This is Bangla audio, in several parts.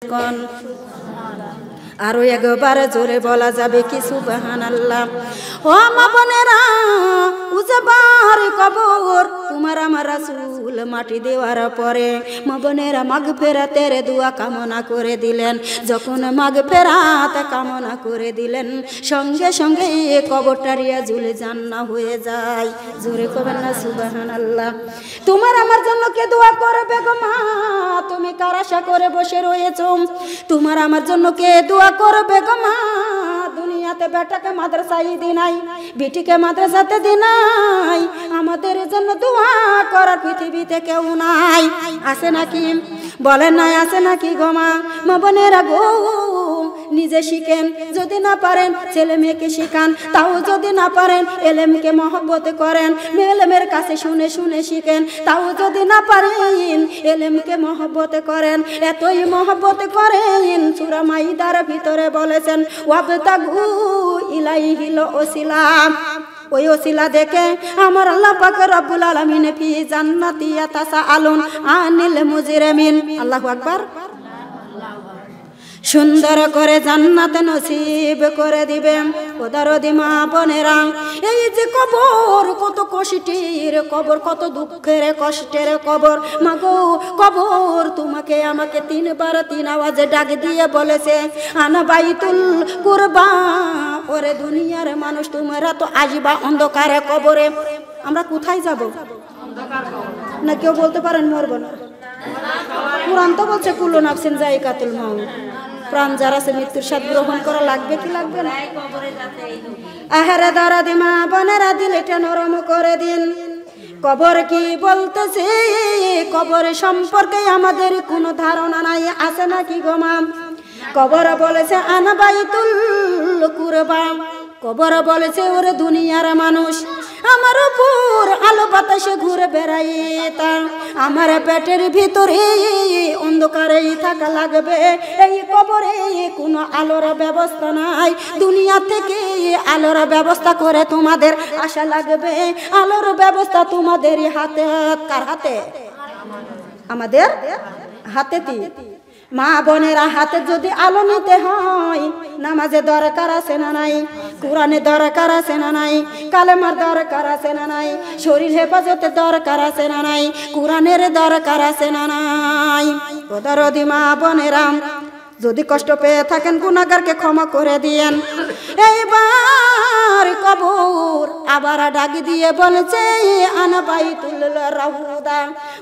কোন আরো একবার জোরে বলা যাবে কি সুবহানাল্লাহ। ও মা বোনেরা, উজবার কবর তোমার আমার রাসূল মাটি দেওয়ার পরে মা বোনেরা মাগফিরাতের দোয়া কামনা করে দিলেন। যখন মাগফিরাত কামনা করে দিলেন, সঙ্গে সঙ্গে কবরটা রিয়াজুল জান্নাহ হয়ে যায়। জোরে কবেন না সুবহানাল্লাহ। তোমার আমার জন্য কে দোয়া করবে গো মা? তুমি কার আশা করে বসে রয়েছো? তোমার আমার জন্য কে দোয়া করবে গো মা? দুনিয়াতে বেটাকে মাদ্রাসায় দি নাই, বিটিকে মাদ্রাসাতে দি নাই, আমাদের জন্য দোয়া করার পৃথিবীতে কেউ নাই। আছে নাকি? বলেন নাই আছে নাকি গো মা? মা বোনেরা গো, নিজে শিখেন, যদি না পারেন ছেলে মেয়েকে শিখান, তাও যদি না পারেন এলেমকে মহব্বত করেন, এলেমের কাছে শুনে শুনে শিখেন, তাও যদি না পারেন এলেমকে মহব্বত করেন। এতই মহব্বত করেন সূরা মাইদার ভিতরে বলেছেন ওয়াবতাগু ইলাইহিল ওসিলা। ওই ওসিলা দেখে আমার আল্লাহ পাক রব্বুল আলামিন ফি জান্নাতি ইয়াতাসাআলুন আনিল মুজরিমিন। আল্লাহু আকবার। সুন্দর করে জান্নাত নসিব করে দিবে। ওদারদি মা বোনেরা, এই যে কবর, কত কষ্টের কবর, কত দুঃখের কষ্টের কবর। মাগো কবর তোমাকে আমাকে তিনবার তিন আওয়াজে ডাক দিয়ে বলেছে আনা বাইতুল কুরবা। ওরে দুনিয়ার মানুষ, তোমরা তো আসবা অন্ধকারে কবরে। আমরা কোথায় যাব? না কেউ বলতে পারেন মরব না? কুরআন তো বলছে কুল্লু নাফসিন যায়িকাতুল মাউত, প্রাণ যার আছে মৃত্যুর স্বাদ গ্রহণ করা লাগবে কি লাগবে না? আহারে দারাদি মা বোনেরা, দিলটা নরম করে দিন। কবর কি বলতেছে? কবর সম্পর্কে আমাদের কোনো ধারণা নাই। আছে নাকি গো মা? কবর বলেছে আনা বাইতুল কুরবা। কবর বলেছে ওরে দুনিয়ার মানুষ, আমার উপর আলো বাতাসে ঘুরে বেড়াইতাম, আমার পেটের ভিতরে অন্ধকারেই থাকা লাগবে। এই কবরে কোনো আলোর ব্যবস্থা নাই, দুনিয়া থেকে আলোর ব্যবস্থা করে তোমাদের আশা লাগবে। আলোর ব্যবস্থা তোমাদের হাতে। কার হাতে? আমাদের হাতেতে। মা বোনেরা, হাতে যদি আলো নিতে হয়, নামাজে দরকার আছে না নাই? কোরআনে দরকার আছে না নাই? কালেমার দরকার আছে না নাই? শরীর হেফাজতের দরকার আছে না নাই? কোরআনের দরকার আছে না নাই? ওদারদি মা বোনেরা, যদি কষ্ট পেয়ে থাকেন গুনাহগারকে ক্ষমা করে দিয়েন। এইবার কবর আবার ডাক দিয়ে বলছে আনা বাইতুল রাউদা।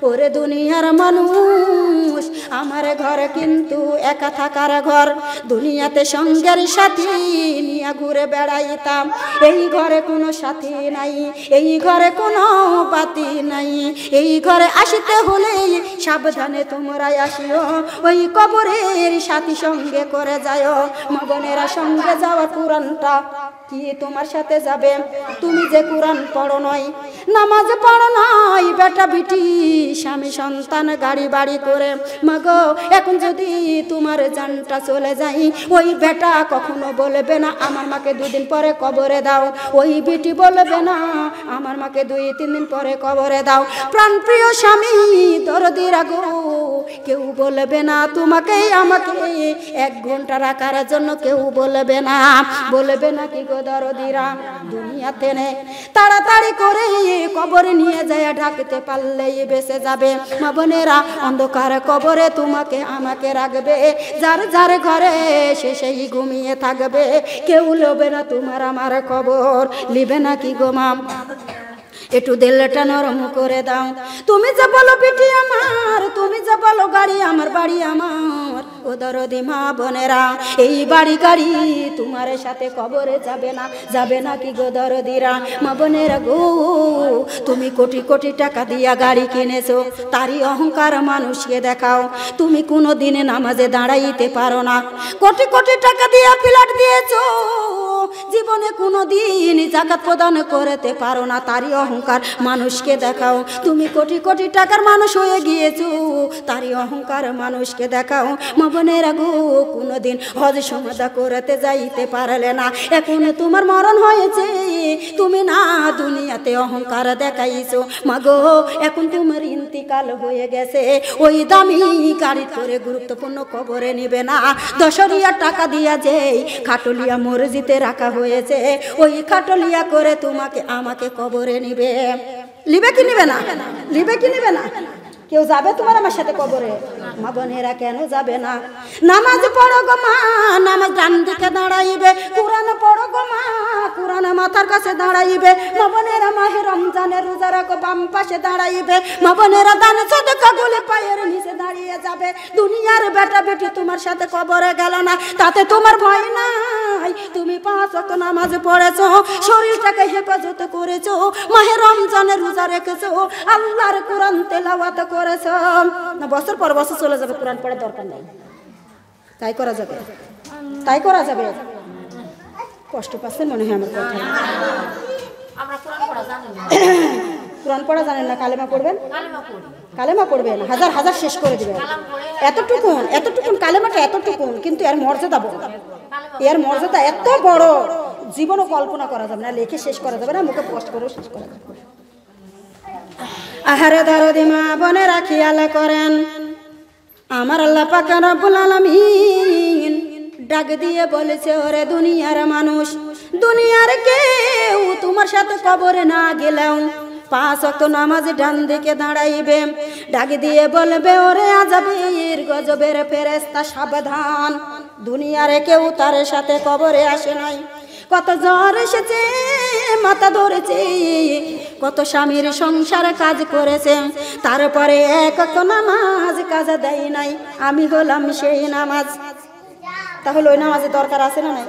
ওরে দুনিয়ার মানুষ, আমার ঘর কিন্তু একা থাকার ঘর। দুনিয়াতে সঙ্গের সাথী নিয়ে ঘুরে বেড়াইতাম, এই ঘরে কোনো সাথী নাই, এই ঘরে কোনো বাতি নাই। এই ঘরে আসিতে হলে সাবধানে তোমরা আসিও, ওই কবরের সাথী সঙ্গে করে যায়। মা বোনেরা, সঙ্গে যাওয়া কোরআনটা কি তোমার সাথে যাবে? তুমি যে কোরআন পড়ো নয়, নামাজ পড়ো নয়, বেটা বিটি স্বামী সন্তান গাড়ি বাড়ি করে, মাগো এখন যদি তোমার জানটা চলে যায়, ওই বেটা কখনো বলবে না আমার মাকে 2 দিন পরে কবরে দাও, ওই বিটি বলবে না আমার মাকে 2-3 দিন পরে কবরে দাও। প্রাণপ্রিয় স্বামী দরদি রাগো, কেউ বলবে না তোমাকে আমাকে 1 ঘন্টা রাখার জন্য, কেউ বলবে না। বলবে না কি গো দরদিরা? দুনিয়াতে নে তাড়াতাড়ি করে কবরে নিয়ে যায়, ঢাকতে পারলেই বেঁচে যাবে। মা বোনেরা, অন্ধকার কবরে তোমাকে আমাকে রাখবে, যার যার ঘরে সে সেই ঘুমিয়ে থাকবে। কেউ লবে না তোমার আমার কবর, লিবে না কি গো মা? একটু দিলটা নরম করে দাও। তুমি যা বলো বিটি আমার, তুমি যা বলো গাড়ি আমার, বাড়ি আমার। ও দরদি মা বোনেরা, এই বাড়ি গাড়ি তোমার সাথে কবরে যাবে না, যাবে না কি গো দরদিরা? মা বোনেরা গো, তুমি কোটি কোটি টাকা দিয়া গাড়ি কিনেছো, তারই অহংকার মানুষকে দেখাও। তুমি কোনো দিনে নামাজে দাঁড়াইতে পারো না। কোটি কোটি টাকা দিয়া ফ্ল্যাট দিয়েছো, জীবনে কোনো দিন জাকাত প্রদান করতে পারো না, তারই অহংকার মানুষকে দেখাও। তুমি কোটি কোটি টাকার মানুষ হয়ে গিয়েছো, তারই অহংকার মানুষকে দেখাও। মা বোনেরা গো, কোনোদিন হজ সমাদা করতে যাইতে পারলে না, এখন তোমার মরণ হয়েছে, তুমি না দুনিয়াতে অহংকার দেখাইছো। মা গো, এখন তোমার ইন্তিকাল হয়ে গেছে, ওই দামি গাড়ি করে গুরুত্বপূর্ণ কবরে নিবে না, 10,000 টাকা দিয়া যেই খাটুলিয়া মসজিদে রাখা হয়েছে, ওই খাটুলিয়া করে তোমাকে আমাকে কবরে নিবে। নিবে কি নিবে না? নিবে কি নিবে না? কেউ যাবে তোমার আমার সাথে কবরে? মা বোনেরা কেন যাবে না? নামাজ পড়ো গো মা, নামাজ ডান দিকে দাঁড়াইবে। কোরআন পড়ো গো মা, কোরআন মাথার কাছে দাঁড়াইবে। মা বোনেরা মাহে রমজানের রোজা রাখো, বাম পাশে দাঁড়াইবে। মা বোনেরা দান সদকা গুলি পায়ের নিচে দাঁড়িয়ে যাবে। দুনিয়ার বেটা বেটি তোমার সাথে কবরে গেল না, তাতে তোমার ভয় নাই? তুমি 5 ওয়াক্ত নামাজ পড়েছো, শরীরটাকে হেফাজত করেছো, মাহে রমজানের রোজা রেখেছো, আল্লাহর কোরআন তেলাওয়াত করেছ না, বছর পর বছর চলে যাবে, কোরআন পড়ার দরকার নেই। তাই করা যাবে? তাই করা যাবে? কষ্ট পাচ্ছেন মনে হয় আমার কথা। কোরআন পড়া জানেন না, কালেমা পড়বেন? কালেমা পড়বেন, হাজার হাজার শেষ করে দিবেন। এতটুকুন এতটুকুন কালেমাটা এতটুকুন, কিন্তু এর মর্যাদা বড়, এর মর্যাদা এত বড়, জীবনও কল্পনা করা যাবে না, লেখে শেষ করা যাবে না, মুখে পোস্ট করেও শেষ করা যাবে। আহারে দরদি মা বোনেরা খেয়াল করেন, আমার আল্লাহ পাক রব্বুল আলামিন ডাক দিয়ে বলেছে, ওরে দুনিয়ার মানুষ, দুনিয়ার কেউ তোমার সাথে কবরে না গেলেও 5 ওয়াক্ত নামাজ ডান দিকে দাঁড়াইবে। ডাক দিয়ে বলবে, ওরে আযাবের গজবের ফেরেশতা সাবধান, দুনিয়ার কেউ তার সাথে কবরে আসে নাই। কত জ্বর এসেছে, মাথা ধরেছে, কত স্বামীর সংসার কাজ করেছে, তারপরে এক ওয়াক্ত নামাজ কাজা দেয় নাই, আমি হলাম সেই নামাজ। তাহলে ওই নামাজের দরকার আছে না নাই?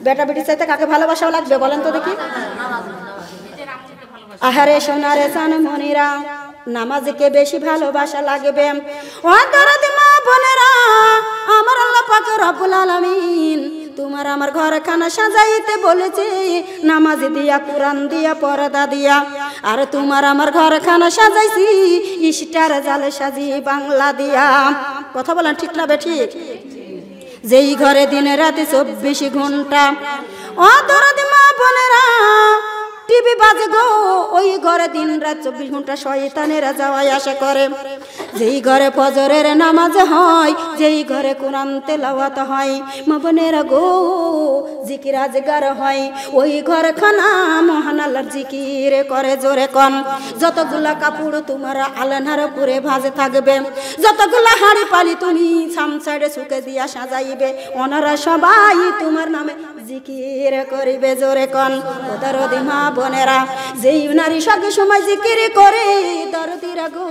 বেটা বেটি চাইতে কাকে ভালোবাসাও লাগবে বলেন তো দেখি? আহারে সোনারে সানমণিরা, নামাজকে বেশি ভালোবাসা লাগবে। ও দরদি মা বোনেরা, আমার আল্লাহ পাক রব্বুল আলামিন তোমার আমার ঘরখানা সাজাইতে বলেছে, নামাজ দিয়া, কোরআন দিয়া, পর্দা দিয়া। আর তোমার আমার ঘরখানা সাজাইছি স্টার জালে সাজি বাংলা দিয়া। কথা বলেন ঠিক না বেঠিক? যেই ঘরে দিনে রাতে 24 ঘন্টা, ও দরদি মা বোনেরা, টিভি বাজে গো, ওই ঘরে দিন রাত 24 ঘন্টা শয়তানেরা যাওয়াই আসা করে। যেই ঘরে ফজরের নামাজ হয়, যেই ঘরে কোরআন তেলাওয়াত হয়, মা বোনেরা গো, জিকির আজগার হয়, ওই ঘরখানা মহান আল্লাহর জিকির করে জোরে কন। যতগুলা কাপড় তোমার আলনার উপরে ভাজে থাকবে, যতগুলা হাড়ি পালি তুমি সামসাইডে শুকে দিয়া সাজাইবে, ওনারা সবাই তোমার নামে জিকির করিবে জোরে কন। ও দরদি মা বোনেরা, যেই নারী সব সময় জিকির করে, দরদিরা গো,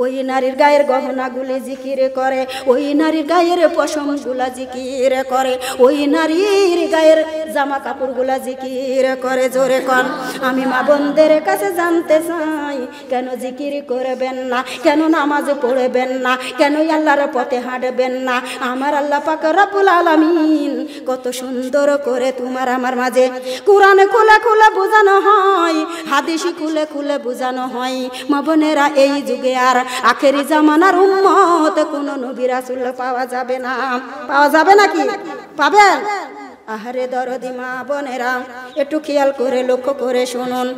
ওই নারীর গায়ের গহনাগুলি জিকির করে, ওই নারীর গায়ের পশমগুলা জিকির করে, ওই নারীর গায়ের জামা কাপড়গুলা জিকির করে জোরে কন। আমি মা বোনদের কাছে জানতে চাই, কেন জিকির করবেন না, কেন নামাজ পড়বেন না, কেন আল্লাহর পথে হাঁটবেন না? আমার আল্লাহ পাক রব্বুল আলামিন কত সুন্দর করে তোমার আমার মাঝে কোরআনে খুলে খুলে বোঝানো হয়, হাদিস খুলে খুলে বোঝানো হয়। মা বোনেরা, এই যুগে আর আখেরি জামানার উম্মত কোন নবী রাসূল পাওয়া যাবে না। পাওয়া যাবে নাকি? পাবেন? আহারে দরদি মা বোনেরা, একটু খেয়াল করে লক্ষ্য করে শুনুন,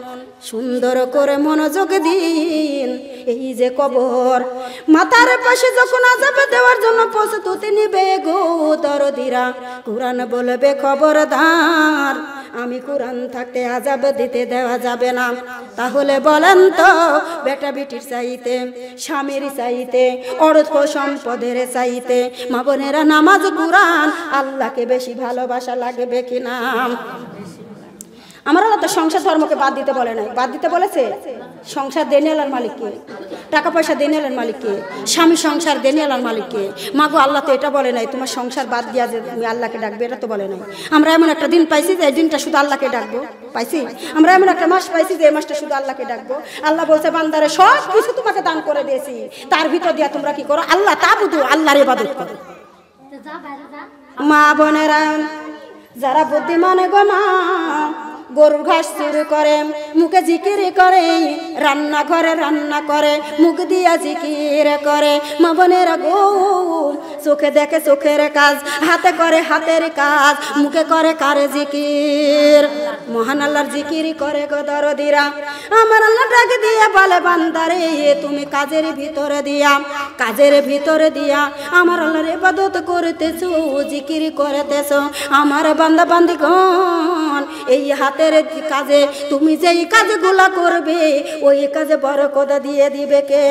সুন্দর করে মনোযোগ দিন। এই যে কবর, মাথার পাশে যখন আযাব দেওয়ার জন্য প্রস্তুতি নিবে গো দরদিরা, কোরআন বলবে খবরদার, আমি কোরআন থাকতে আযাব দিতে দেওয়া যাবে না। তাহলে বলেন তো, বেটা বেটির চাইতে, স্বামীর চাইতে, অর্থ সম্পদের চাইতে, মা বোনেরা নামাজ কোরআন আল্লাহকে বেশি ভালোবাসা লাগবে কিনা? আমার আল্লাহ তো সংসার ধর্মকে বাদ দিতে বলে নাই, বাদ দিতে বলেছে? সংসার দেনিয়ালার মালিককে, টাকা পয়সা দেনিয়ালার মালিককে, স্বামী সংসার দেনিয়ালার মালিককে। মা গো, আল্লাহ তো এটা বলে নাই তোমার সংসার বাদ দিয়া যে তুমি আল্লাহকে ডাকবে, এটা তো বলে নাই। আমরা এমন একটা দিন পাইছি যে এই দিনটা শুধু আল্লাহকে ডাকবো, পাইছি? আমরা এমন একটা মাস পাইছি যে এই মাসটা শুধু আল্লাহকে ডাকবো। আল্লাহ বলছে, বান্দারে সব কিছু তোমাকে দান করে দিয়েছি, তার ভিতর দিয়া তোমরা কি করো? আল্লাহ তাবুদু, আল্লাহর ইবাদত করো। মা বোনেরা, যারা বুদ্ধিমান গো মা গরুর ঘাস চুরি করে, মুখে জিকির করে, রান্নাঘরে রান্না করে, মুখ দিয়া জিকির করে। মা বোনেরা গো, চোখে দেখে চোখের কাজ, হাতে করে হাতের কাজ, মুখে করে কারে জিকির, মহান আল্লাহর জিকির করে গো দরদিরা। আমার আল্লাহ ডাক দিয়ে বলে বান্দারে তুমি কাজের ভিতরে দিয়া আমার আল্লাহর ইবাদত করতেছো, জিকির করতেছো। আমার বান্দা বান্দিগণ, এই হাতের কাজে তুমি যেই কাজগুলা করবে ওই কাজে বরকত দিয়ে দিবে কে?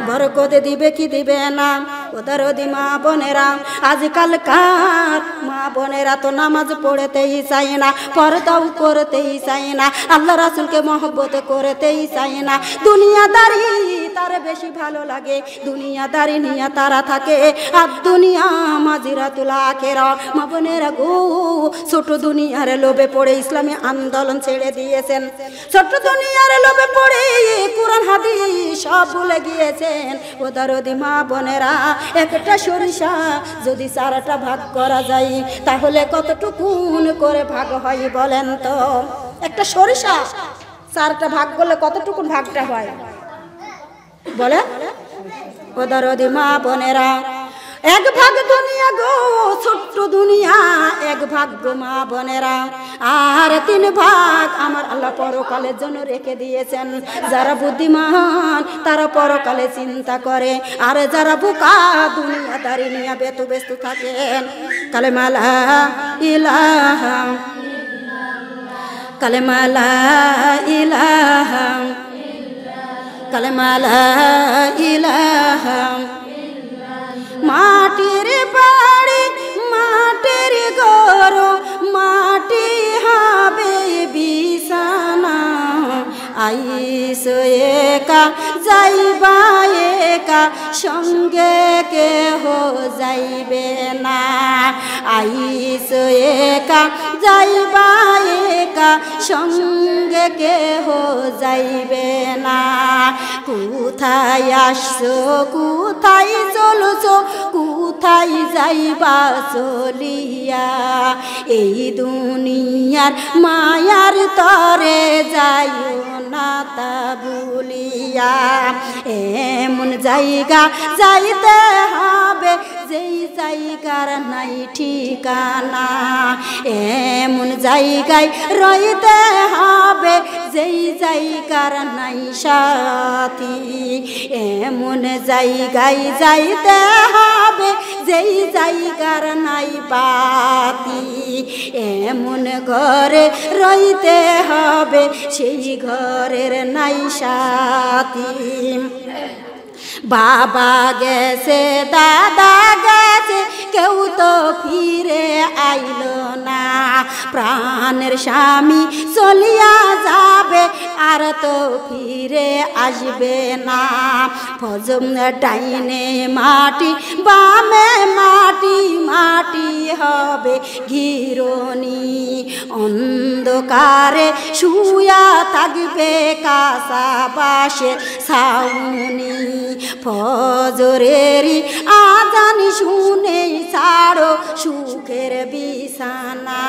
বরকত দিবে কি দিবে না? ওদারদি মা বোনেরা, আজকালকার মা বোনেরা তো নামাজ পড়তেই চায় না, পর্দাও করতেই চায় না, আল্লাহ রাসূলকে মহব্বত করতেই চায় না। দুনিয়াদারি তার বেশি ভালো লাগে, দুনিয়াদারি নিয়ে তারা থাকে। আর দুনিয়া মাজিরাতুল আখিরা। মা বোনেরা গো, ছোট দুনিয়ার লোভে পড়ে ইসলামী আন্দোলন ছেড়ে দিয়েছেন, ছোট দুনিয়ার লোভে পড়ে কোরআন হাদিস সব ভুলে গিয়েছেন। ওদারদি মা বোনেরা, একটা সরিষা যদি চারটা ভাগ করা যায় তাহলে কতটুকুন করে ভাগ হয় বলেন তো? একটা সরিষা চারটা ভাগ করলে কতটুকুন ভাগটা হয় বলে? ওদারদি মা বোনেরা, এক ভাগ দুনিয়া গো, ছোট্ট দুনিয়া এক ভাগ গো মা বোনেরা, আর 3 ভাগ আমার আল্লাহ পরকালের জন্য রেখে দিয়েছেন। যারা বুদ্ধিমান তারা পরকালে চিন্তা করে, আর যারা বোকা দুনিয়াদারি নিয়ে ব্যস্ত থাকেন। কালেমা লা ইলাহা, কালেমা লা ইলাহা, কালেমা লা ইলাহা। মাটির বাড়ি মাটির ঘর, মাটি হবে বিছানা, আইসো একা যাইবা একা, সঙ্গে কেহ যাইবে না। আইসো একা যাইবা একা, সঙ্গে কেহ যাইবে না। কোথায় আসছো কোথায় চলছো, কোথায় যাইবা চলিয়া, এই দুনিয়ার মায়ার তরে যাইও না তা ভুলিয়া। এমন জায়গা যাইতে হবে যেই জায়গার নাই ঠিকানা, এমন জায়গায় রইতে হবে যেই জায়গার নাই সাথী, এমন জায়গায় যাইতে হবে যেই জায়গার নাই বাতি, এমন ঘরে রইতে হবে সেই ঘরের নাই সাথী। বাবা গেছে দাদা গেছে কেউ তো ফিরে আইলো না, প্রাণের স্বামী চলিয়া যাবে আর তো ফিরে আসবে না। ফজম ডাইনে মাটি বামে মাটি, মাটি হবে ঘিরনি, অন্ধকারে শুয়া থাকবে কাঁচা বাঁশের ছাউনি। ফজরেরই আজান শুনে ছাড়ো সুখের বিছানা,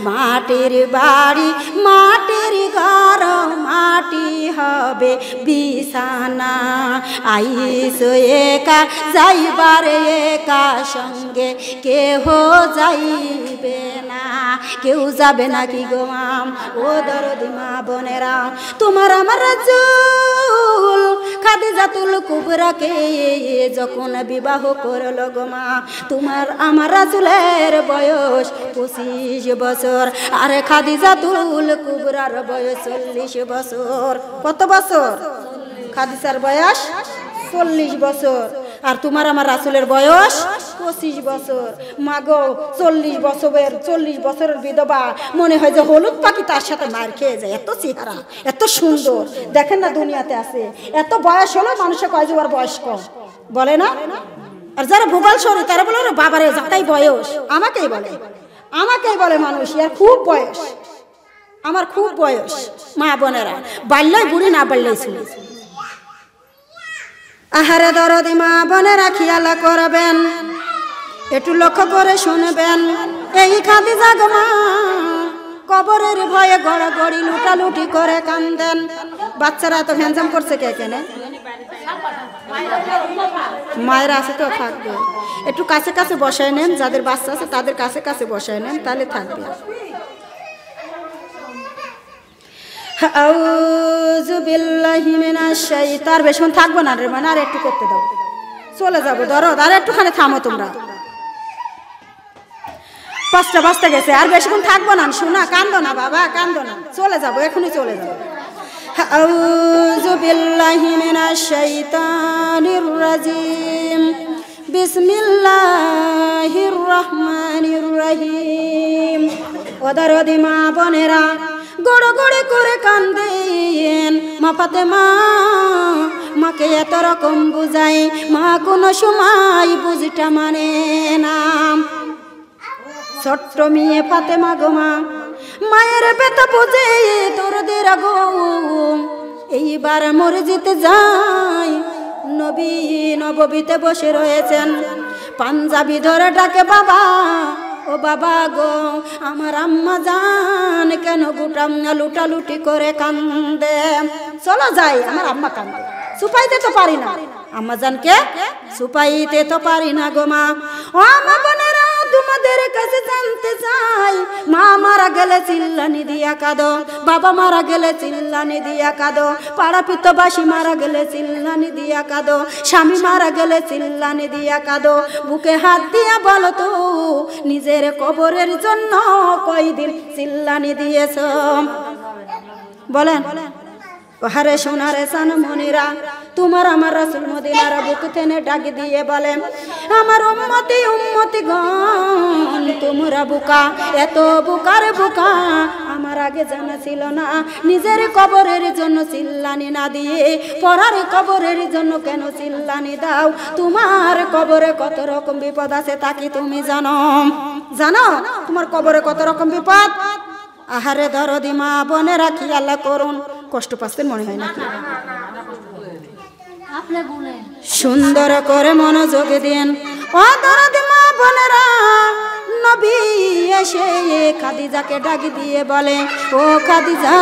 মাটির বাড়ি মাটির ঘর, মাটি হবে বিছানা। আইসো একা যাইবার একা, সঙ্গে কেহ যাইবে না। কেউ যাবে না কি গো মাম? ও দরদি মা বোনেরা, তোমার আমার রাসূল খাদিজাতুল কুবরাকে যখন বিবাহ করল গো মা, তোমার আমার রাসূলের বয়স 25 বছর, আর খাদিজাতুল কুবরার বয়স 40 বছর। কত বছর? খাদিজার বয়স 40 বছর, আর তোমার আমার রাসূলের বয়স 25 বছর। মাগো 40 বছরের বিধবা মনে হয় যে হলুদ পাখি তার সাথে মার খেয়ে যায়। এত চেহারা, এত সুন্দর, দেখেন না দুনিয়াতে আছে। এত বয়স হলো মানুষে কয় যে ওর বয়স কম, বলে না? আর যারা ভোগাল শরী তারা বলে ওর বাবারে যাতাই বয়স, আমাকেই বলে মানুষ এর খুব বয়স, আমার খুব বয়স। মা বোনেরা, বাল্যই বুড়ি না বাল্যই ছিল। আহারে দরদি মা বোনেরা খেয়াল করবেন, একটু লক্ষ্য করে শুনবেন, এই খাদিজা গো মা কবরের ভয়ে গড়াগড়ি লুটালুটি করে কান্দেন। বাচ্চারা এত হ্যান্ডসাম করছে কে কেনে? মায়েরা আছে তো থাকবে। একটু কাছে কাছে বসায় নেন, যাদের বাচ্চা আছে তাদের কাছে কাছে বসায় নেন, তাহলে থাকবে। আউযু বিল্লাহি মিনাশ শাইতানির, বেশিক্ষণ থাকবো না রে মানে, আর একটু করতে দাও, চলে যাবো। ধরো আর একটুখানি থামো তোমরা, 5টা বাজতে গেছে, আর বেশিক্ষণ থাকবো না। শোনা, কান্দো না বাবা, কান্দো না, চলে যাবো, এখনই চলে যাবো। আউযু বিল্লাহি মিনাশ শাইতানির রাজিম, বিসমিল্লাহির রহমানির রহিম। ওদারদি মা বোনেরা গড় গড়ে করে কান্দেন, মা ফাতেমা মাকে এত রকম বুঝাই, মা কোনো সময় বুঝটা মানে না। ছোট্ট মেয়ে ফাতেমা গো মা মায়ের ব্যথা বুঝে তোরদের গো, এইবার মরে যেতে যাই। নবী নববীতে বসে রয়েছেন, পাঞ্জাবি ধরে ডাকে বাবা, ও বাবা গো আমার আম্মা জান কেন গুটাম লুটালুটি করে কান্দে। চলো যাই, আমার আম্মা কান্দে, সুপাইতে তো পারি না। আম্মা জানকে সুপাইতে তো পারি না গো মা। ও মা বোনেরা তোমাদের কাছে জানতে চাই, মা মারা গেলে চিল্লানি দিয়া কাঁদো, বাবা মারা গেলে চিল্লানি দিয়া কাঁদো, পাড়া পিতবাসী মারা গেলে চিল্লানি দিয়া কাঁদো, স্বামী মারা গেলে চিল্লানি দিয়া কাঁদো। বুকে হাত দিয়া বলো তো নিজের কবরের জন্য কয়দিন চিল্লানি দিয়েছ? বলেন। হারে সোনারে সান মনিরা, তোমার আমার রাসূল মদিনার বুক থেকে ডাক দিয়ে বলে, আমার উম্মতি উম্মতি গণ তোমরা বুকা, এত বুকার বুকা আমার আগে জানা ছিল না। নিজের কবরের জন্য চিল্লানি না দিয়ে পরার কবরের জন্য কেন চিল্লানি দাও? তোমার কবরে কত রকম বিপদ আছে তা কি তুমি জানো? জানো তোমার কবরে কত রকম বিপদ? আহারে দরদি মা বোনেরা খেয়াল করুন। কষ্ট পাচ্ছেন মনে হয় নাকি? সুন্দর করে মনোযোগ দিন ও দরদি মা বোনেরা। নবী এসে খাদিজাকে ডাক দিয়ে বলে, ও খাদিজা,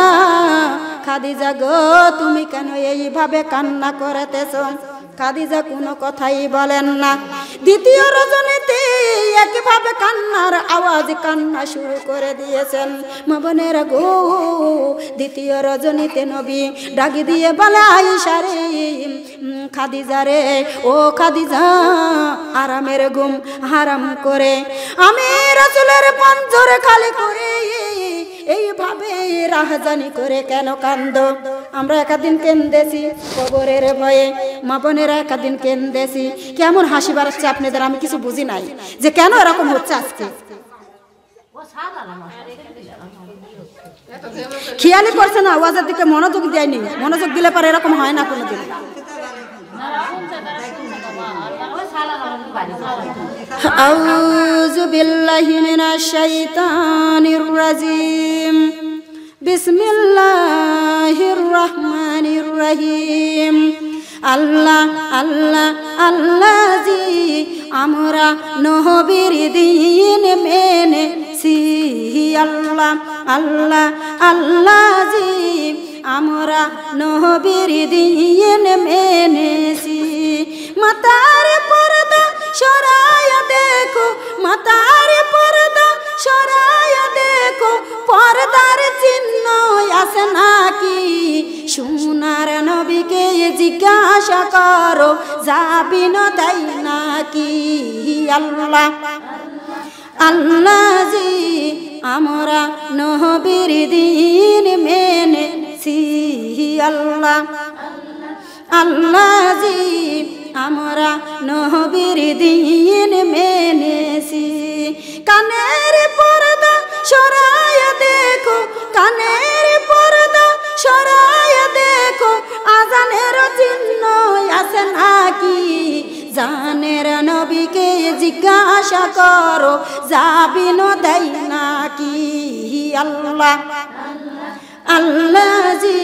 খাদিজা গো তুমি কেন এইভাবে কান্না করতেছ? খাদিজা কোনো কথাই বলেন না। দ্বিতীয় রজনীতে একইভাবে কান্নার আওয়াজ, কান্না শুরু করে দিয়েছেন। মা বোনেরা গো, দ্বিতীয় রজনীতে নবী ডাক দিয়ে বলে, আয়েশা রে, খাদিজা রে, ও খাদিজা আরামের ঘুম হারাম করে আমি রাসূলের পাঞ্জর খালি করে এইভাবে রাহজানি করে কেন কান্দো? আমরা একাদিন কেন্দেছি কবরের ভয়ে, মা বোনেরা একাদিন কেন্দেছি। কেমন হাসি বাড়াচ্ছে আপনাদের, আমি কিছু বুঝি নাই যে কেন এরকম হচ্ছে আজকে। খেয়ালই করছে না, ওয়াজের দিকে মনোযোগ দেয়নি। মনোযোগ দিলে পরে এরকম হয় না কোনোদিন। আউযু বিল্লাহি মিনাশ শাইতানির রাজিম, বিসমিল্লাহির রহমানির রহিম। আল্লাহ আল্লাহ আল্লাহ জি আমরা নবীর দিন মেনেছি। আল্লাহ আল্লাহ আল্লাহ জি আমরা নবীর দিন মেনেছি। মাতার পর্দা সরায়া দেখো, মাতার পর্দা সরায়া দেখো, পর্দার চিহ্ন আছে নাকি? সোনার নবীকে জিজ্ঞাসা করো, যাবি না তাই নাকি? আল্লাহ আল্লাহ জি আমরা নবীর দিন মেনেছি। আল্লাহ আল্লাহ জি আমরা নবীর দিন মেনেছি। কানের পর্দা সরায়া দেখো, কানের পর্দা সরায়া দেখো, আজানের চিহ্ন আছে নাকি? জানের নবীকে জিজ্ঞাসা করো, যাবি না তাই নাকি? আল্লাহ আল্লাহ জি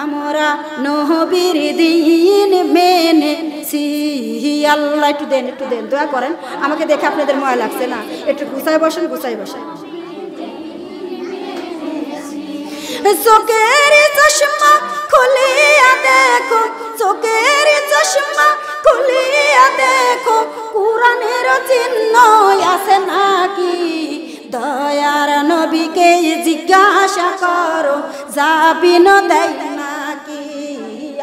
আমরা নবীর দিন মেনেছি আল্লাহ। একটু দেন দোয়া করেন, আমাকে দেখে আপনাদের ময়া লাগছে না? একটু গুছায় বসেন। চোখের চশমা খুলিয়া দেখো, চোখের চশমা খুলিয়া দেখো, কুরআনের চিহ্ন আছে নাকি? দয়ার নবীকে জিজ্ঞাসা করো, যাবিন দেয় নাকি?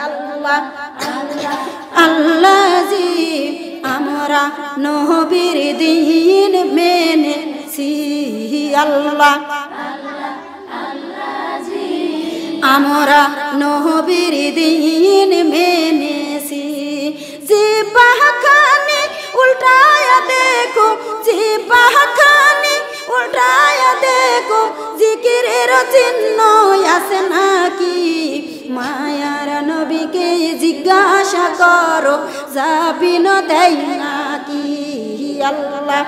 আল্লাহ আল্লাহ জি আমরা নবীর দিন মেনেছি আল্লাহ। আমরা নবীর দিন মেনেছি। জিহ্বাখানি উল্টায়া দেখো, জিহ্বাখানি উল্টায়া দেখো, জিকিরের চিহ্ন আছে নাকি? মায়ার নবীকে জিজ্ঞাসা করো, যাবিন দেয় নাকি? আল্লাহ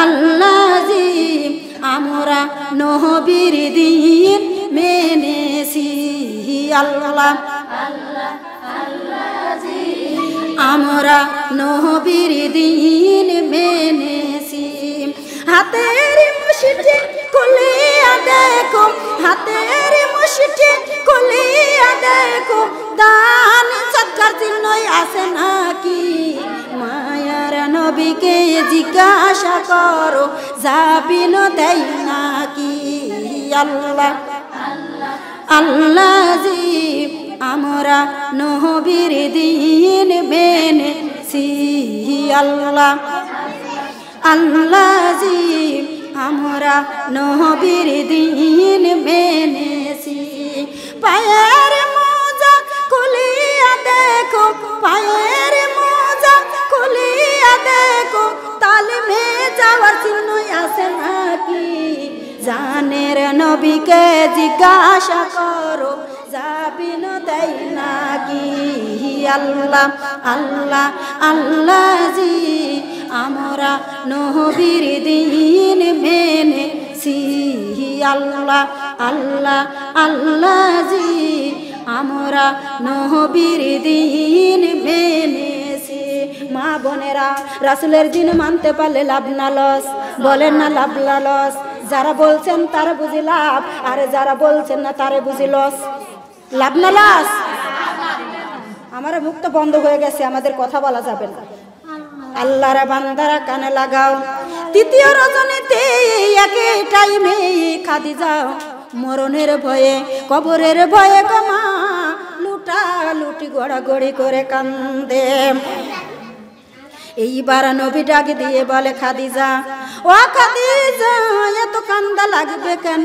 আল্লাহ জি আমরা নবীর দিন মেনেছি আল্লাহ। আমরা নবীর দিন মেনেছি। হাতের মুষ্টি খুলিয়া দেখো, হাতের মুষ্টি খুলিয়া দেখো, দান সৎকার চিহ্ন আছে নাকি? মায়ার নবীকে জিজ্ঞাসা করো, যাবিন দেয় নাকি? আল্লাহ আল্লাহ জি আমরা নবীর দিন মেনেছি আল্লাহ। আল্লাহ জি আমরা নবীর দিন মেনেছি। পায়ের মোজা খুলিয়া দেখো, পায়ের মোজা খুলিয়া দেখো, তালিমে যাওয়ার চিহ্ন আছে নাকি? জানের নবীকে জিজ্ঞাসা করো, যাবিন দেয় নাকি? আল্লাহ আল্লাহ আল্লাহ জি আমরা নবীর দিন মেনেছি আল্লাহ। আল্লাহ আল্লাহ জি আমরা নবীর দিন মেনেছি। মা বোনেরা, রাসূলের দিন মানতে পারলে লাভ না লস? বলেন না লাভ না লস? যারা বলছেন তারা বুঝি লাভ, আর যারা বলছেন না তারে বুঝি লস। লাভ না লস? আমার মুখ তো বন্ধ হয়ে গেছে, আমাদের কথা বলা যাবে না। আল্লাহর বান্দারা কানে লাগাও। তৃতীয় রজনীতে একই টাইমে খাদিজা মরণের ভয়ে, কবরের ভয়ে কমা লুটা লুটি গড়াগড়ি করে কান্দে। এইবার নবী ডাক দিয়ে বলে, খাদিজা ও খাদিজা, এত কান্দা লাগবে কেন?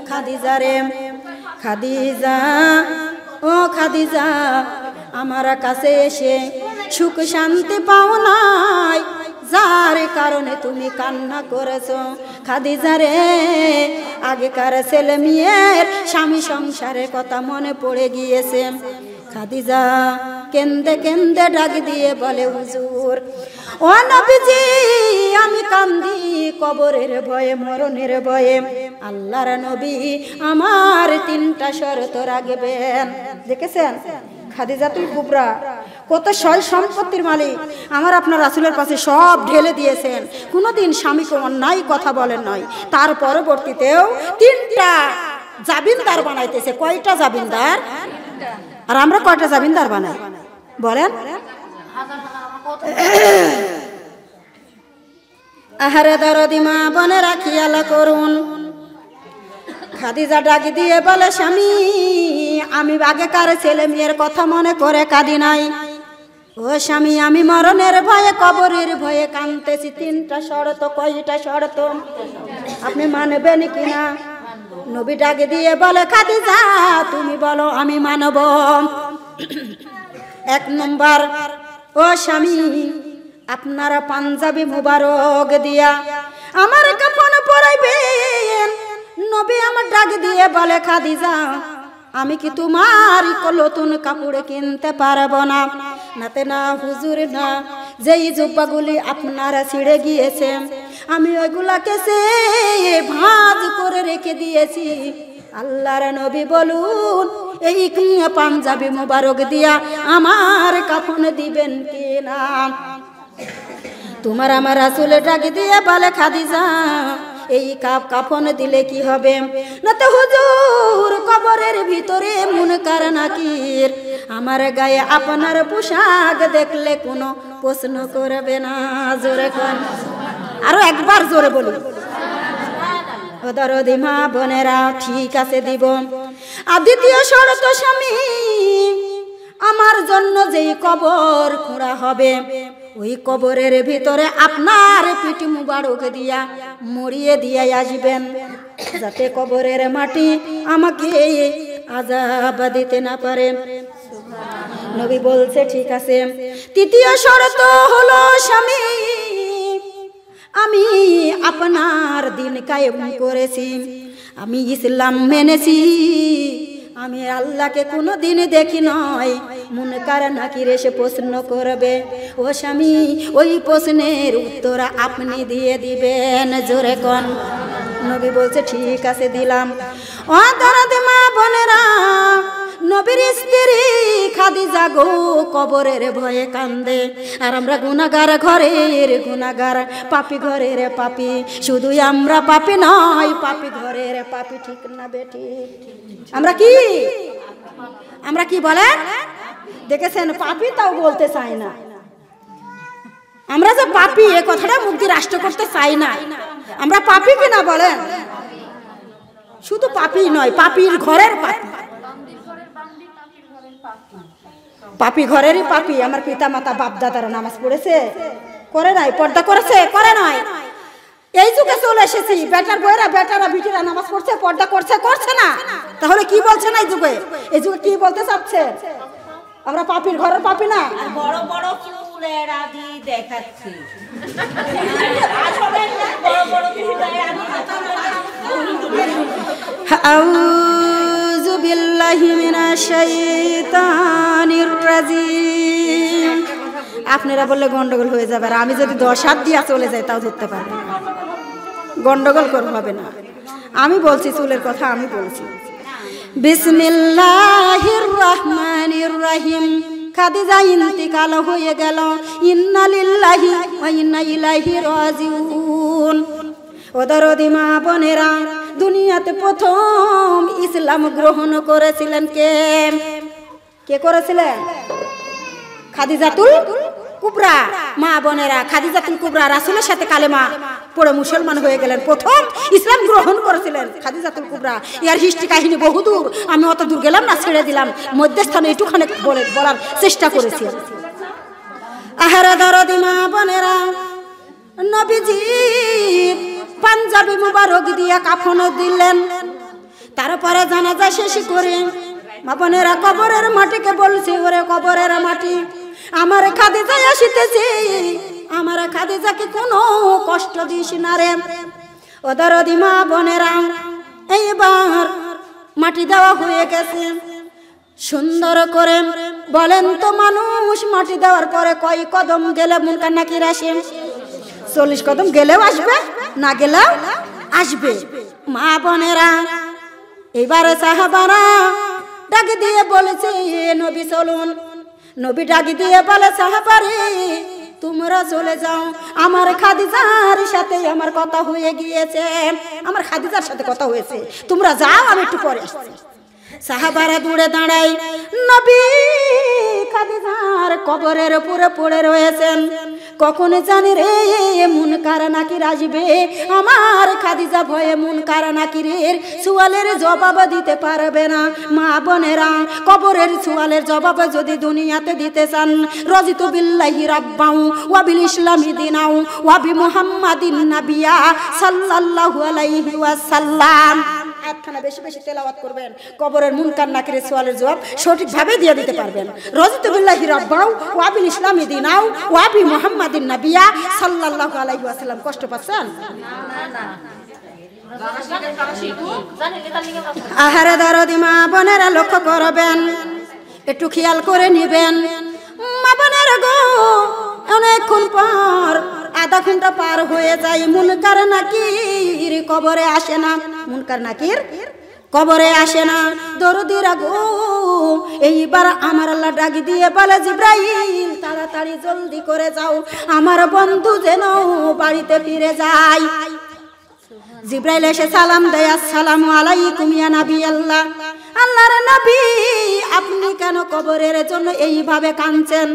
খাদিজা রে খাদিজা, ও খাদিজা, আমার কাছে এসে সুখ শান্তি পাও নাই, যার কারণে তুমি কান্না করেছো। খাদিজা রে আগেকার ছেলে মেয়ের স্বামী সংসারের কথা মনে পড়ে গিয়েছে। খাদিজা কেন্দে কেন্দে ডাক দিয়ে বলে, হুজুর ও নবীজি, আমি কান্দি কবরের ভয়ে, মরণের ভয়ে। আল্লাহর নবী আমার 3টা শর্ত রাখবেন। দেখেছেন খাদিজাতুল কুবরা কত সয় সম্পত্তির মালিক, আমার আপনার রাসূলের কাছে সব ঢেলে দিয়েছেন, কোনোদিন স্বামীকে অন্যায় কথা বলেন নয়। তার পরবর্তীতেও 3টা জামিনদার বানাইতেছে। কয়টা জামিনদার? আর আমরা কয়টা জামিনদার বানাই বলেন? আহারে দরদি মা বোনেরা খেয়াল করুন। খাদিজা ডাক দিয়ে বলে, স্বামী আমি আগেকার ছেলে মেয়ের কথা মনে করে কাঁদি নাই। ও স্বামী, আমি মরণের ভয়ে, কবরের ভয়ে কাঁদতেছি। 3টা শর্ত। কয়টা শর্ত? আপনি মানবেন কিনা? নবী ডাক দিয়ে বলে, খাদিজা তুমি বলো, আমি মানব। 1 নম্বর, ও স্বামী আপনারা পাঞ্জাবি মুবারক দিয়া আমার কাফন পরাইবেন। নবী আমার ডাক দিয়ে বলে, খাদিজা আমি কি তোমার নতুন কাপড় কিনতে পারবো না? নাতে না হুজুর না, যেই জুব্বাগুলি আপনারা ছিঁড়ে গিয়েছে আমি ওইগুলাকে সে ভাঁজ করে রেখে দিয়েছি। আল্লাহর নবী বলুন এই পাঞ্জাবি মোবারক দিয়া আমার কাফন দিবেন কি না? তোমার আমার রাসূল ডাক দিয়ে বলে খাদিজা এই কাফন দিলে কি হবে? না তো হুজুর কবরের ভিতরে মুনকার নাকির আমার গায়ে আপনার পোশাক দেখলে কোনো প্রশ্ন করবে না। জোরে কোন, আরো একবার জোরে বলুন। দরদি মা বোনেরা ঠিক আছে দিব। আর দ্বিতীয় শর্ত স্বামী আমার জন্য যেই কবর খোঁড়া হবে ওই কবরের ভিতরে আপনার পিঠ মুবারক দিয়া মরিয়ে দিয়ে আসবেন যাতে কবরের মাটি আমাকে আযাব দিতে না পারে। নবী বলছে ঠিক আছে। তৃতীয় শর্ত হলো স্বামী আমি আপনার দিন কায়েম করেছি, আমি ইসলাম মেনেছি, আমি আল্লাহকে কোনো দিন দেখি নয় মুনকার নাকির এসে প্রশ্ন করবে ও স্বামী ওই প্রশ্নের উত্তর আপনি দিয়ে দিবেন। জোরে কোন। নবী বলছে ঠিক আছে দিলাম। ও দরদি মা বোনেরা নবীর স্ত্রী খাদিজা গো কবরের ভয়ে কান্দে আর আমরা গুনাহগার ঘরের গুনাহগার পাপী ঘরের পাপী। শুধু আমরা পাপী নয় পাপী ঘরের পাপী। ঠিক না বেটি? আমরা কি বলেন দেখেছেন? পাপী তাও বলতে চাই না। আমরা যে পাপী এ কথাটা মুখ দিয়ে রাষ্ট্র করতে চাই না। আমরা পাপী কিনা বলেন? শুধু পাপী নয় পাপীর ঘরের পাপী, পাপী ঘরেরই পাপী। আমার পিতা মাতা বাপ দাদারা নামাজ পড়েছে করে নাই, পর্দা করেছে করে নাই। এই যুগে চলে এসেছি বেটার বইরা বেটারা বিটিরা নামাজ পড়ছে পর্দা করছে করছে না। তাহলে কি বলছে না এই যুগে? এই যুগে কি বলতে চাচ্ছে? আমরা পাপীর ঘরের পাপী না? বড় বড় চুলের আদি দেখাচ্ছে আসলে বড় বড় চুলের আদি আউযু বিল্লাহি মিনাশ শাইতানির রাজিম। আপনারা বললে গন্ডগোল হয়ে যাবে, আর আমি যদি 10 হাত দিয়া চলে যাই তাও ধরতে পারবে না। গন্ডগোল হবে না। আমি বলছি চুলের কথা, আমি বলছি বিসমিল্লাহির রহমানির রহিম। খাদিজা ইন্তিকাল হয়ে গেল, ইন্না লিল্লাহি ওয়া ইন্না ইলাইহি রাজিউন। ও দরদি মা বোনেরা দুনিয়াতে প্রথম ইসলাম গ্রহণ করেছিলেন কে? কে করেছিলেন? খাদিজাতুল কুবরা। মা বোনেরা খাদিজাতুল কুবরা রাসূলের সাথে কালেমা পড়ে মুসলমান হয়ে গেলেন, প্রথম ইসলাম গ্রহণ করেছিলেন খাদিজাতুল কুবরা। এর হিস্ট্রি কাহিনী বহুদূর, আমি অত দূর গেলাম না, ছেড়ে দিলাম। মধ্যস্থানে একটুখানি বলার চেষ্টা করেছি। আহারে দরদি মা বোনেরা নবীজি পাঞ্জাবি মুবারক দিয়া কাফন দিলেন, তারপরে জানাজা শেষ করে মা বোনেরা কবরের মাটিকে বলছে ওরে কবরের মাটি আমার খাদিজা আসিতেছে, আমার খাদিজাকে কোনো কষ্ট দিস না রে। ও দরদি মা বোনেরা এইবার মাটি দেওয়া হয়ে গেছে সুন্দর করে। বলেন তো মানুষ মাটি দেওয়ার পরে কয় কদম গেলে মুনকার নাকির আসে? 40 কদম গেলেও আসবে, না গেলেও আসবে। মা বোনেরা এবারে সাহাবারা ডাক দিয়ে বলেছে নবী চলুন। নবী ডাক দিয়ে বলে সাহাবারে তোমরা চলে যাও, আমার খাদিজার সাথে আমার কথা হয়ে গিয়েছে, আমার খাদিজার সাথে কথা হয়েছে, তোমরা যাও আমি একটু পরে আসছি। সাহাবারা দূরে দাঁড়াই, নবী খাদিজার কবরের উপরে পড়ে রয়েছেন। কখন জানি রে মুনকার নাকির আসবে, আমার খাদিজা ভয়ে মুনকার নাকিরের সুয়ালের জবাব দিতে পারবে না। মা বোনেরা কবরের সুয়ালের জবাব যদি দুনিয়াতে দিতে চান, রাজিতু বিল্লাহি রাব্বাউ ওয়া বিল ইসলামি দিনাও ওয়া বি মুহাম্মাদিন নাবিয়্যা সাল্লাল্লাহু আলাইহি ওয়াসাল্লাম। আয়াতখানা বেশি বেশি তেলাওয়াত করবেন, কবরের মুনকার নাকিরের সুয়ালের জবাব সঠিকভাবে দিয়ে দিতে পারবেন। রাজিতু বিল্লাহি রাব্বাউ ওয়া বিল ইসলামি দিনাও ওয়া বি মুহাম্মাদিন নাবিয়্যা সাল্লাল্লাহু আলাইহি ওয়াসাল্লাম। কষ্ট পাচ্ছেন? আহারে দরদি মা বোনেরা লক্ষ্য করবেন, একটু খেয়াল করে নিবেন। মা বোনেরা গো অনেকক্ষণ পর আধা ঘন্টা পার হয়ে যায়, মুনকার নাকির কবরে আসে না। মুনকার নাকির কবরে আসে না দরদিরা গো। এইবার আমার আল্লাহ ডাক দিয়ে বলে জিব্রাইল তাড়াতাড়ি জলদি করে যাও, আমার বন্ধু যেন বাড়িতে ফিরে যায়। জিব্রাইল এসে সালাম দেয়, আসসালামু আলাইকুম ইয়া নবী আল্লাহ। আল্লাহর নবী আপনি কেন কবরের জন্য এইভাবে কাঁদছেন?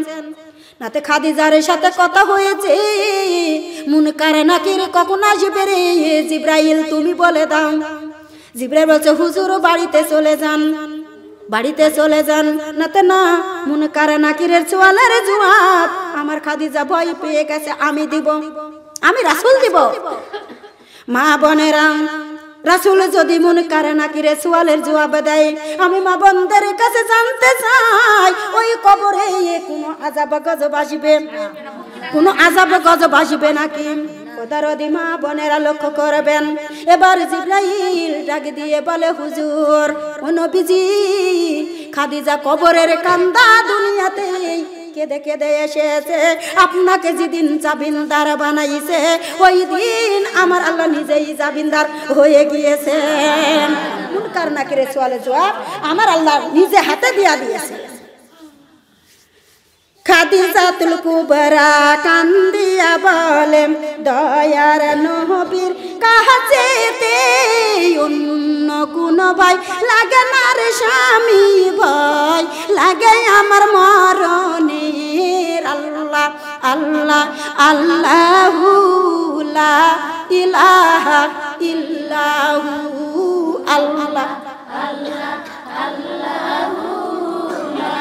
নাতে খাদিজার সাথে কথা হয়েছে, মুনকার নাকির কখন আসবে রে? জিব্রাইল তুমি বলে দাও। জিব্রাইল বলছে হুজুর বাড়িতে চলে যান, বাড়িতে চলে যান, নাতে না মুনকার নাকিরের সোয়ালের জবাব আমার খাদিজা ভয় পেয়ে গেছে, আমি দিব, আমি রাসূল দিব। মা বোনেরা, রাসূল যদি মুনকার নাকিরে সোয়ালের জবাব দেয়, আমি মা বোনদের কাছে জানতে চাই ওই কবরে কোনো আযাব গজব আসবে, কোনো আযাব গজব আসবে নাকি? খোদারদি মা বোনেরা লক্ষ্য করবেন। এবার জিব্রাইল ডাক দিয়ে বলে হুজুর ও নবীজি, খাদিজা কবরের কান্দা দুনিয়াতে কেঁদে কেঁদে এসেছে, আপনাকে যেদিন জামিনদার বানাইছে ওই দিন আমার আল্লাহ নিজেই জামিনদার হয়ে গিয়েছেন। মুনকার নাকিরের সোয়ালের জবাব আমার আল্লাহ নিজে হাতে দিয়া দিয়েছে। খাদিজাতুল কুবরা কান্দিয়া বলে দয়ার নবীর কাছেতে অন্য কোন ভাই লাগে না রে স্বামী, ভয় লাগে আমার মরণের। আল্লাহ আল্লাহ আল্লাহু লা ইলাহা ইল্লাহু, আল্লাহ আল্লাহ আল্লাহু লা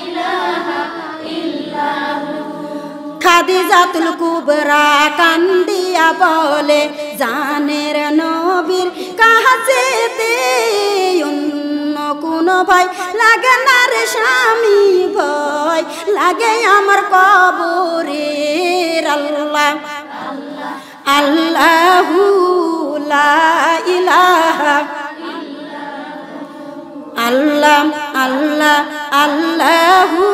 ইলাহা ইল্লাহু। খাদিজাতুল কুবরা কান্দিয়া বলে জানের নবীর কাছেতে অন্য কোন ভাই লাগে না রে স্বামী, ভয় লাগে আমার কবরের। আল্লাহ আল্লাহু লা ইলাহা, আল্লাহ আল্লাহ আল্লাহু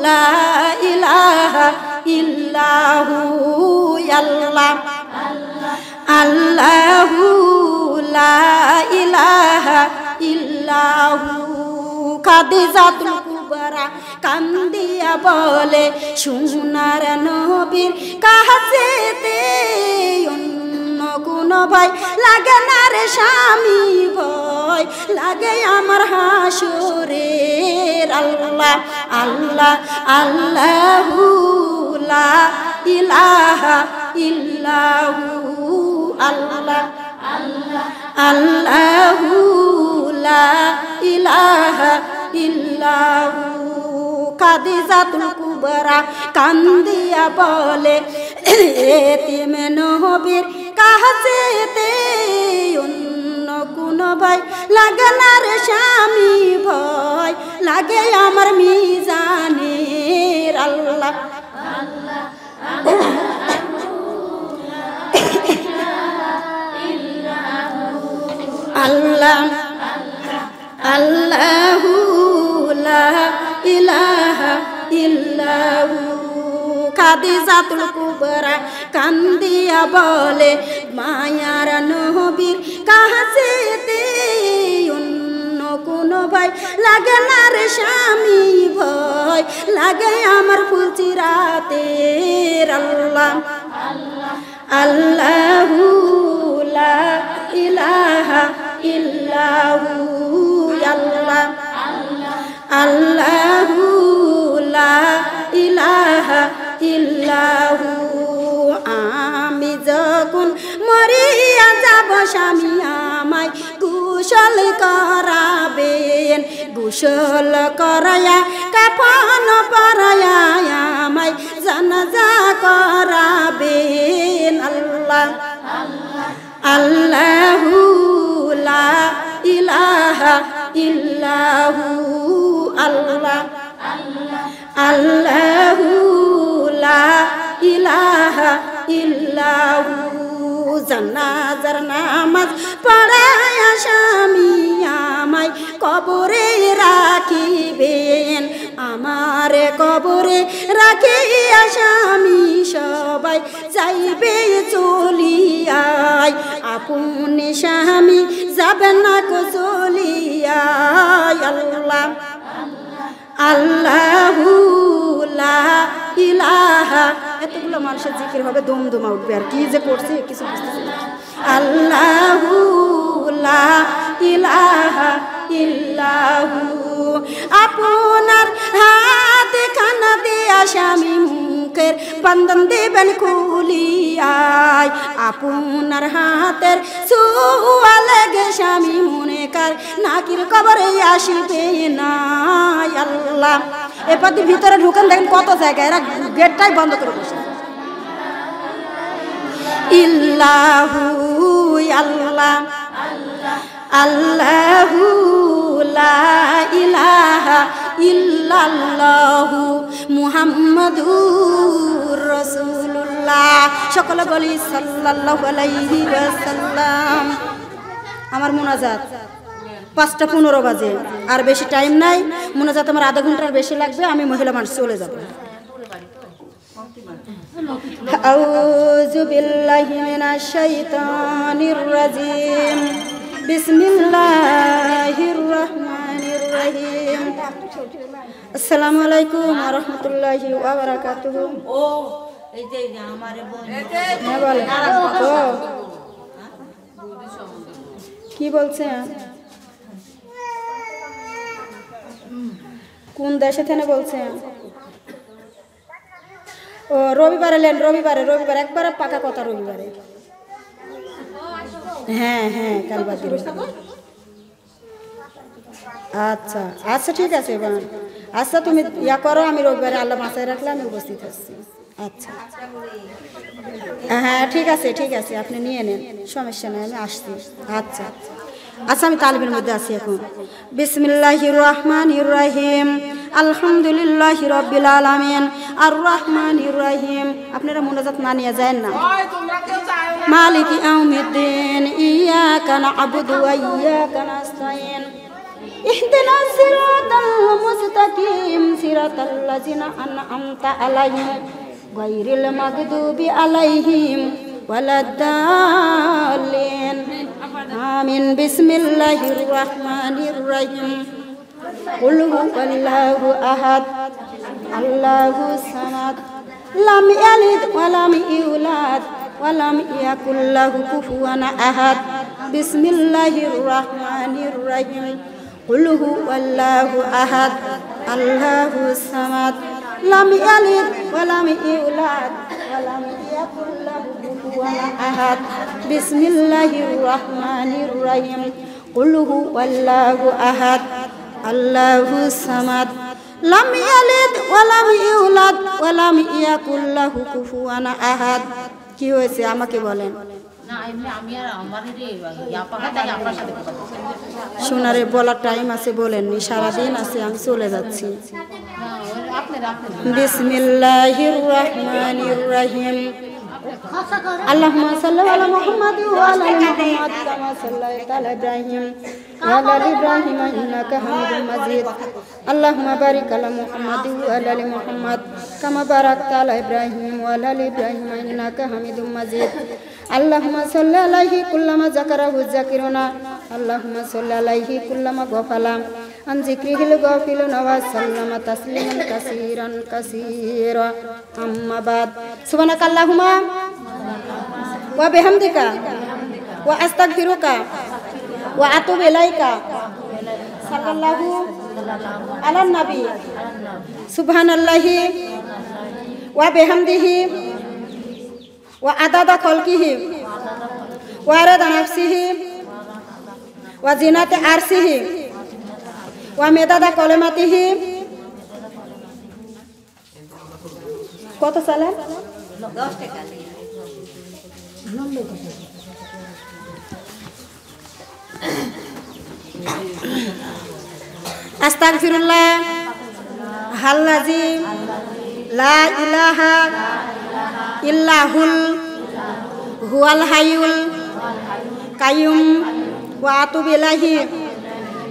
লা ইলাহা ইল্লাহু, আল্লাহ আল্লাহু লা ইলাহা ইল্লাহু। খাদিজাতুল কুবরা কান্দিয়া বলে সোনার নবীর কাছেতে অন্য কোন ভাই লাগে না রে স্বামী, ভয় লাগে আমার হাসরের। আল্লাহ আল্লাহ আল্লাহু লা ইলাহা ইল্লাহু, আল্লাহ আল্লাহ আল্লাহু লা ইলাহা ইল্লাহু। খাদিজাতুল কুবরা কান্দিয়া বলে এতিম নবীর কাছেতে অন্য কোন ভাই লাগে না রে স্বামী, ভয় লাগে আমার মিজানের। আল্লাহ আল্লাহ আল্লাহ আল্লাহু লা ইলাহা ইল্লাহু। খাদিজাতুল কুবরা কান্দিয়া বলে মায়ার নবীর কাছেতে অন্য কোন ভাই লাগে না রে স্বামী, ভয় লাগে আমার ফুলচিরাতের। আল্লাহ আল্লাহু লা ইলাহা ইল্লাহু, আল্লাহ আল্লাহু লা ইলাহা ইল্লাহু। আমি যখন মরিয়া যাব স্বামী আমায় গোসল করাবেন, গোসল করায়া কাফন পরায়া আমায় জানাজা করাবেন। আল্লাহ আল্লাহু লা ইলাহা ইল্লাহু, আল্লাহ আল্লাহু লা ইলাহা ইল্লাহু। জানাজার নামাজ পড়ায়া স্বামী আমায় কবরে রাখিবেন, আমারে কবরে রাখিয়া স্বামী সবাই যাইবে চলিয়াই আপনি স্বামী যাবেন না কো চলিয়াই আল্লাহ আল্লাহু লা ইলাহা এতগুলো মানুষের জিকির হবে দমদমা উঠবে আর কি যে করছে কিছু বুঝতেছি না আল্লাহু লা ইলাহা ইল্লাহু আপনার হাতে খানা দিয়া স্বামী মুখের বন্ধন দেবেন খুলিয়াই আপনার হাতের ছোঁয়া লেগে স্বামী মনে কার নাকির কবরে আসিবে না আল্লাহ এরপর ভিতরে ঢুকেন দেখেন কত জায়গায় এরা গেটটাই বন্ধ করে বসে ইল্লাহু আল্লাহ আল্লাহু লা ইলাহা ইল্লাল্লাহু মুহাম্মাদুর রাসূলুল্লাহ সকলে বলি সাল্লাল্লাহু আলাইহি ওয়াসাল্লাম আমার মুনাজাত 5:15 বাজে আর বেশি টাইম নাই মুনাজাত আমার আধা ঘন্টার বেশি লাগবে আমি মহিলা মানুষ চলে যাব আউযু বিল্লাহি মিনাশ শাইতানির রাজিম বিসমিল্লাহির রহমানির রহিম আসসালামু আলাইকুম ওয়া রাহমাতুল্লাহি ওয়া বারাকাতুহু ও এই যে আমারে বোন হ্যাঁ বলে তো কি বলছে কোন দেশে থেকে বলছে ও রবিবারে লেন রবিবারে একবারে পাকা কথা রবিবারে হ্যাঁ হ্যাঁ কাল বাদ আচ্ছা আচ্ছা ঠিক আছে আচ্ছা তুমি ইয়া করো আমি রবিবারে আল্লাহ মাথায় রাখলে আমি উপস্থিত আসছি আচ্ছা হ্যাঁ ঠিক আছে আপনি নিয়ে নেন সমস্যা নেই আমি আসছি আচ্ছা আচ্ছা আমি তালিবের মধ্যে আছি এখন বিসমিল্লাহির রহমানির রহিম আলহামদুলিল্লাহি রাব্বিল আলামিন আর রহমানির রহিম আপনারা মুনাজাত না নিয়ে যায় না মালিকি ইয়াউমিদ্দিন ইয়াকা না'বুদু ওয়া ইয়াকা নাস্তাইন ইহদিনাস সিরাতাল মুস্তাকিম সিরাতাল লাযিনা আন'আমতা আলাইহিম গায়রিল মাগদুবি আলাইহিম ওয়ালাদ-দাল্লিন আমিন বিসমিল্লাহির রহমানির রহিম কুল হুয়াল্লাহু আহাদ আল্লাহুস সামাদ লাম ইয়ালিদ ওয়া লাম ইউলাদ ওয়া লাম ইয়াকুল লাহু কুফুয়ান আহাদ বিসমিল্লাহির রহমানির রহিম কুল হুয়াল্লাহু আহাদ আল্লাহুস সামাদ লাম ইয়ালিদ ওয়া লাম ইউলাদ ওয়া লাম ইয়াকুল লাহু কুফুয়ান আহাদ বিসমিল্লাহির রহমানির রহিম কুল হুয়াল্লাহু আহাদ আল্লাহুস সামাদ লাম ইয়ালিদ ওয়া লাম ইউলাদ ওয়া লাম ইয়াকুল লাহু কুফুয়ান আহাদ কি হয়েছে আমাকে বলেন না এমনি আমি আর আমারে রে ইয়াপাকা তাই আপনার সাথে কথা বলছি শোনারে বলার টাইম আছে বলেননি সারা দিন আছে আমি চলে যাচ্ছি না আপনারা বিসমিল্লাহির রহমানির রহিম اللهم صل على محمد وعلى ال محمد كما صليت على ابراهيم وعلى ال ابراهيم انك حميد مجيد اللهم بارك على محمد وعلى ال محمد كما باركت على ابراهيم وعلى ال ابراهيم انك حميد مجيد اللهم صل عليه كلما ذكره الذاكرون اللهم صل عليه كلما غفل عن ذكره الغافلون وسلم تسليما كثيرا كثيرا أما بعد سبحانك اللهم وبحمدك وأستغفرك وأتوب إليك صلى الله على النبي سبحان الله وبحمده وعدد خلقه ورضا نفسه وزينة عرشه ومداد كلماته কত সালে 10 টাকা আস্তাগফিরুল্লাহ আল্লাযী লা ইলাহা ইল্লাহুল হুয়াল হাইয়ুল কাইয়ুম ওয়া আতুবু ইলাইহি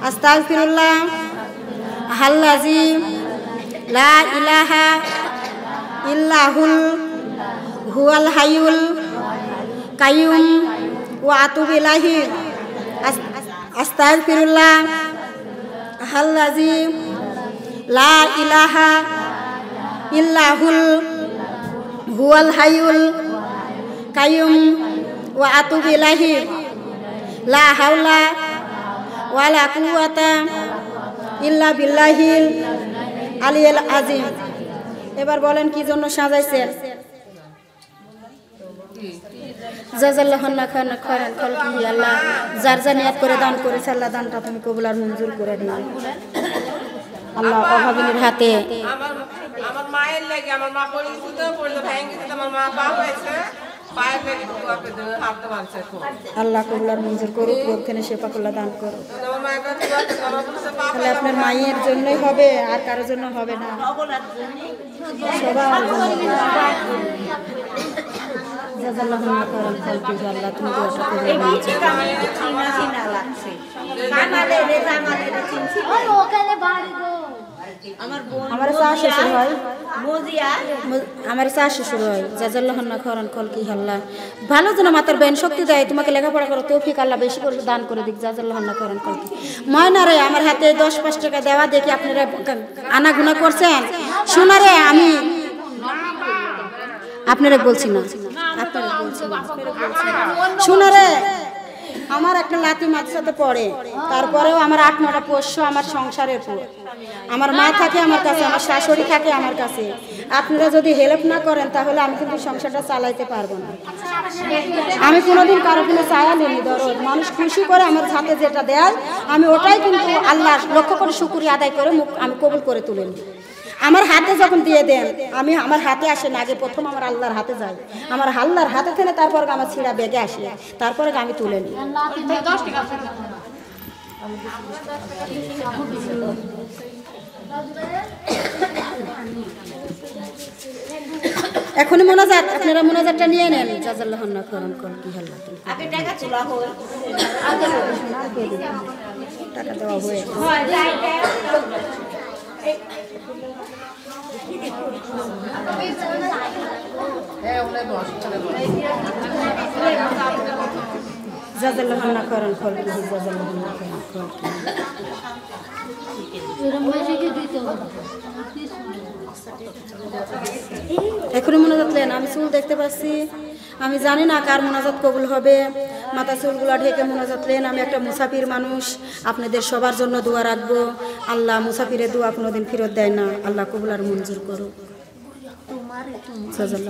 আস্তাগফিরুল্লাহ আল্লাযী লা ইলাহা ইল্লাহুল হুয়াল হাইয়ুল কাইয়ুম ওয়া আতুবু ইলাইহি আস্তাগফিরুল্লাহ আল্লাযী লা ইলাহা ইল্লাহুল হুয়াল হাইয়ুল কাইয়ুম ওয়া আতুবু ইলাইহি লা হাওলা ওয়ালা কুওয়াতা ইল্লা বিল্লাহিল আলিয়্যিল আযীম। এবার বলেন কি জন্য সাজাইছেন? জাযাল্লাহুন্না খায়রান খালকি আল্লাহ যার যা নিয়ত করে দান করেছে আল্লাহ দানটা তুমি কবুল আর মঞ্জুর করে দিও আল্লাহ। অভাবীর হাতে আমার মায়ের লাগে আমার মা পরিচিত পড়লো ভেঙে গেছে, আমার মা পা হয়েছে পায়ের লাগে হাত মারছে আল্লাহ কবুল আর মঞ্জুর করুক, রোগখানে শেফা করলা দান করো। আমার মায়ের কাছে তাহলে আপনার মায়ের জন্যই হবে, আর কারোর জন্য হবে না, সবার জন্য। জাযাল্লাহুন্না খায়রান খালকি আল্লাহ তুমি দোয়াটা করে আমার চা শ্বশুর হয়, আমার চা শ্বশুর হয়। জাযাল্লাহুন্না খায়রান খালকি আল্লাহ ভালো যেন মাতার বেন শক্তি দেয়, তোমাকে লেখাপড়া করো তৌফিক আল্লাহ বেশি করে দান করে দিক। জাযাল্লাহুন্না খায়রান খালকি। ময়না রে আমার হাতে 10-5 টাকা দেওয়া দেখি আপনারা আনাগুনা করছেন। শোনা রে আমি আপনারা বলছি না, আপনারা বলছি না, শোনা রে আমার একটা লাতি মাদ্রাসাতে পড়ে, তারপরেও আমার 8-9টা পোষ্য আমার সংসারের উপর। আমার মা থাকে আমার কাছে, আমার শাশুড়ি থাকে আমার কাছে। আপনারা যদি হেল্প না করেন তাহলে আমি কিন্তু সংসারটা চালাইতে পারবো না। আমি কোনোদিন কারো কোনো চায়া নিইনি, দরদ মানুষ খুশি করে আমার হাতে যেটা দেয় আমি ওটাই কিন্তু আল্লাহ লক্ষ্য করে শুকরিয়া আদায় করে আমি কবুল করে তুলে নিই। আমার হাতে যখন দিয়ে দেন আমি আমার হাতে আসে না, আগে প্রথম আমার আল্লাহর হাতে যাই, আমার আল্লাহর হাতে থেকে তারপরে আমার ছিঁড়া বেগে আসে, তারপরে আমি তুলে নিই। এখনই মোনাজাত, আপনারা মোনাজাতটা নিয়ে নেন। জাযাল্লাহুন্না খায়রান খালকি আল্লাহ টাকা দেওয়া হয়ে জাযাল্লাহুন্না খায়রান খালকি জাযাল্লাহুন্না খায়রান খালকি। এখনই মোনাজাত লেন। আমি চুল দেখতে পাচ্ছি, আমি জানি না কার মোনাজাত কবুল হবে। মাথা চুলগুলো ঢেকে মোনাজাত লেন। আমি একটা মুসাফির মানুষ, আপনাদের সবার জন্য দোয়া রাখবো। আল্লাহ মুসাফিরের দোয়া কোনোদিন ফেরত দেয় না, আল্লাহ কবুল আর মঞ্জুর করো।